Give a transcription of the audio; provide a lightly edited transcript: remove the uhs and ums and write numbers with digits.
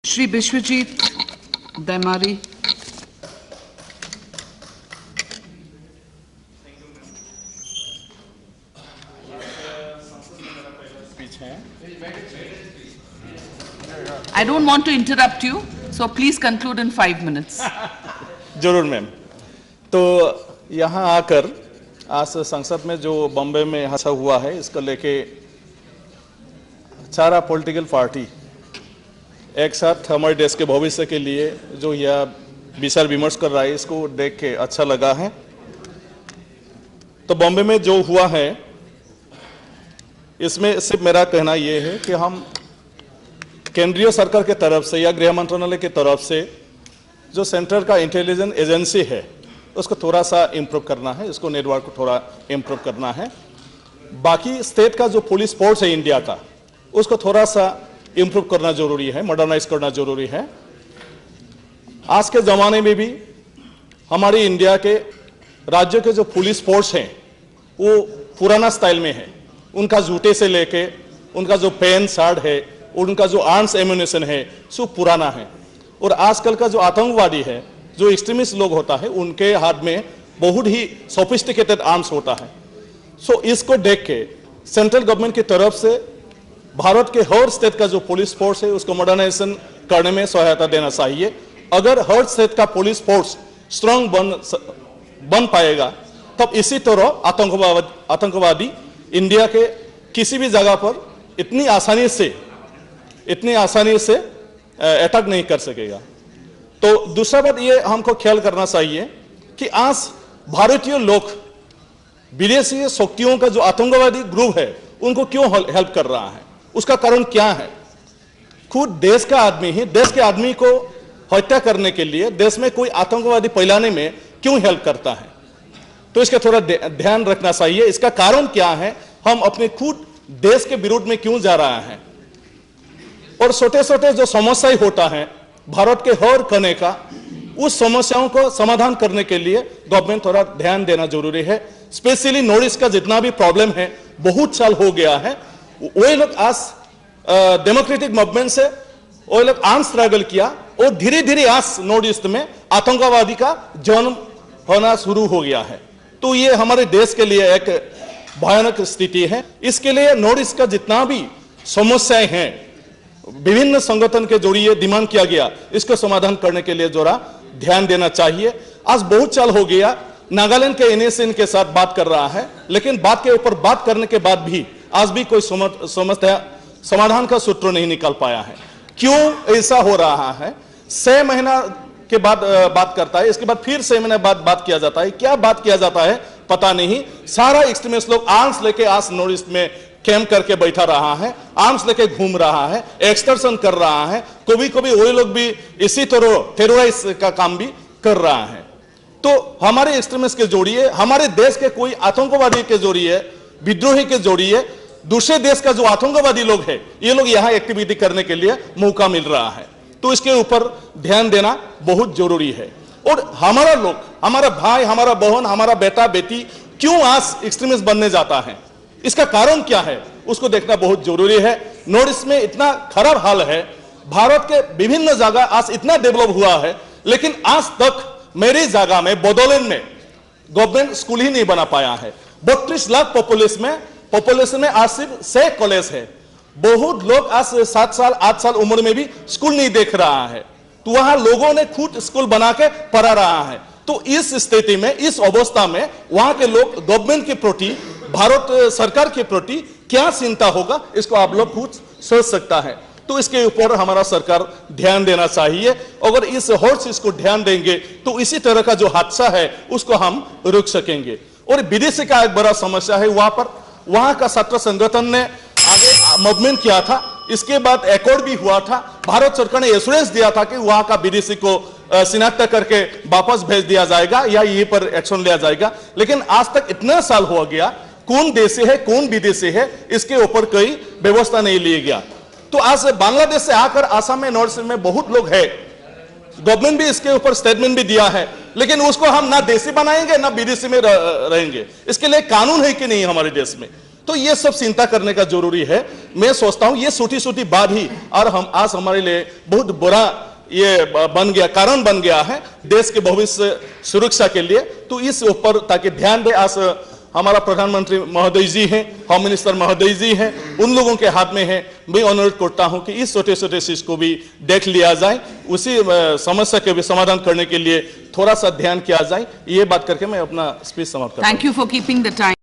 Shri Bishwajit Daimari. I don't want to interrupt you, so please conclude in 5 minutes. जरूर ma'am. तो यहाँ आकर आज संसद में जो बॉम्बे में हादसा हुआ है, इसको लेके सारा पॉलिटिकल पार्टी एक साथ हमारे देश के भविष्य के लिए जो यह विचार विमर्श कर रहा है, इसको देख के अच्छा लगा है। तो बॉम्बे में जो हुआ है, इसमें सिर्फ मेरा कहना यह है कि हम केंद्रीय सरकार के तरफ से या गृह मंत्रालय की तरफ से जो सेंटर का इंटेलिजेंस एजेंसी है, उसको थोड़ा सा इम्प्रूव करना है, इसको नेटवर्क को थोड़ा इम्प्रूव करना है। बाकी स्टेट का जो पुलिस फोर्स है इंडिया का, उसको थोड़ा सा इम्प्रूव करना जरूरी है, मॉडर्नाइज करना जरूरी है। आज के ज़माने में भी हमारे इंडिया के राज्यों के जो पुलिस फोर्स हैं, वो पुराना स्टाइल में है। उनका जूते से लेके उनका जो पेन शर्ट है, उनका जो आर्म्स एम्यूनेशन है, सब पुराना है। और आजकल का जो आतंकवादी है, जो एक्सट्रीमिस्ट लोग होता है, उनके हाथ में बहुत ही सोफिस्टिकेटेड आर्म्स होता है। सो इसको देख के सेंट्रल गवर्नमेंट की तरफ से भारत के हर स्टेट का जो पुलिस फोर्स है, उसको मॉडर्नाइजेशन करने में सहायता देना चाहिए। अगर हर स्टेट का पुलिस फोर्स स्ट्रांग बन पाएगा, तब इसी तरह आतंकवादी इंडिया के किसी भी जगह पर इतनी आसानी से अटैक नहीं कर सकेगा। तो दूसरा बात ये हमको ख्याल करना चाहिए कि आज भारतीय लोग विदेशी शक्तियों का जो आतंकवादी ग्रुप है, उनको क्यों हेल्प कर रहा है, उसका कारण क्या है। खुद देश का आदमी ही देश के आदमी को हत्या करने के लिए देश में कोई आतंकवादी फैलाने में क्यों हेल्प करता है। तो इसका थोड़ा ध्यान रखना चाहिए। इसका कारण क्या है, हम अपने खुद देश के विरोध में क्यों जा रहा है। और छोटे छोटे जो समस्याएं होता है भारत के हर कोने का, उस समस्याओं को समाधान करने के लिए गवर्नमेंट थोड़ा ध्यान देना जरूरी है। स्पेशली नॉर्थ ईस्ट का जितना भी प्रॉब्लम है, बहुत साल हो गया है, वही लोग आज डेमोक्रेटिक मूवमेंट से वो लोग आर्म स्ट्रगल किया और धीरे धीरे आज नॉर्थ ईस्ट में आतंकवादी का जन्म होना शुरू हो गया है। तो ये हमारे देश के लिए एक भयानक स्थिति है। इसके लिए नॉर्थ ईस्ट का जितना भी समस्याएं हैं, विभिन्न संगठन के जरिए डिमांड किया गया, इसको समाधान करने के लिए जरा ध्यान देना चाहिए। आज बहुत साल हो गया, नागालैंड के एनएसएन के साथ बात कर रहा है, लेकिन बात के ऊपर बात करने के बाद भी आज भी कोई समस्या समाधान का सूत्र नहीं निकल पाया है। क्यों ऐसा हो रहा है। 6 महीना के बाद बात करता है, इसके बाद फिर 6 महीने बाद बात किया जाता है। क्या बात किया जाता है पता नहीं। सारा एक्सट्रीमिस्ट लोग आर्म्स लेके आज नॉर्थ ईस्ट में कैंप करके बैठा रहा है, आर्म्स लेके घूम रहा है, एक्सटर्शन कर रहा है। कभी कभी वही लोग भी इसी तरह टेररिस्ट का काम भी कर रहा है। तो हमारे एक्सट्रीमिस्ट के जरिए, हमारे देश के कोई आतंकवादी के जरिए, विद्रोही के जरिए दूसरे देश का जो आतंकवादी लोग हैं, ये लोग यहाँ एक्टिविटी करने के लिए मौका मिल रहा है। तो इसके ऊपर ध्यान देना बहुत जरूरी है। और हमारा लोग, हमारा भाई, हमारा बहन, हमारा बेटा बेटी क्यों आज एक्सट्रीमिस्ट बनने जाता है, इसका कारण क्या है, उसको देखना बहुत जरूरी है। नॉर्थ ईस्ट में इतना खराब हाल है, भारत के विभिन्न जगह आज इतना डेवलप हुआ है, लेकिन आज तक मेरी जगह में बोडोलैंड में गवर्नमेंट स्कूल ही नहीं बना पाया है। 32 लाख पॉपुलेशन में आज सिर्फ 6 कॉलेज है। बहुत लोग आज 7 साल 8 साल उम्र में भी स्कूल नहीं देख रहा है। तो वहां लोगों ने खुद स्कूल बना के पढ़ा रहा है। तो इस स्थिति में, इस अवस्था में वहां के लोग गवर्नमेंट के प्रति, भारत सरकार के प्रति क्या चिंता होगा, इसको आप लोग खुद सोच सकता है। तो इसके ऊपर हमारा सरकार ध्यान देना चाहिए। अगर इस हर चीज को ध्यान देंगे तो इसी तरह का जो हादसा है उसको हम रोक सकेंगे। और विदेशी का एक बड़ा समस्या है, वहां का छात्र संगठन ने आगे मूवमेंट किया था, इसके बाद एकॉर्ड भी हुआ था। भारत सरकार ने एश्योरेंस दिया था कि वहां का विदेशी को शिनाख्त करके वापस भेज दिया जाएगा या ये पर एक्शन लिया जाएगा। लेकिन आज तक इतना साल हो गया, कौन देशी है कौन विदेशी है, इसके ऊपर कोई व्यवस्था नहीं लिया गया। तो आज बांग्लादेश से आकर आसाम में, नॉर्थ ईस्ट में बहुत लोग हैं, गवर्नमेंट भी इसके ऊपर स्टेटमेंट भी दिया है, लेकिन उसको हम ना देशी बनाएंगे ना विदेशी में रहेंगे। इसके लिए कानून है कि नहीं हमारे देश में। तो ये सब चिंता करने का जरूरी है। मैं सोचता हूं ये छोटी छोटी बात ही और हम आज हमारे लिए बहुत बुरा ये बन गया, कारण बन गया है देश के भविष्य सुरक्षा के लिए। तो इस ऊपर ताकि ध्यान दे, आज हमारा प्रधानमंत्री महोदय जी हैं, होम मिनिस्टर महोदय जी हैं, उन लोगों के हाथ में है। मैं अनुरोध करता हूं कि इस छोटे छोटे चीज को भी देख लिया जाए, उसी समस्या के भी समाधान करने के लिए थोड़ा सा ध्यान किया जाए। ये बात करके मैं अपना स्पीच समाप्त करता हूं। Thank you for keeping the time.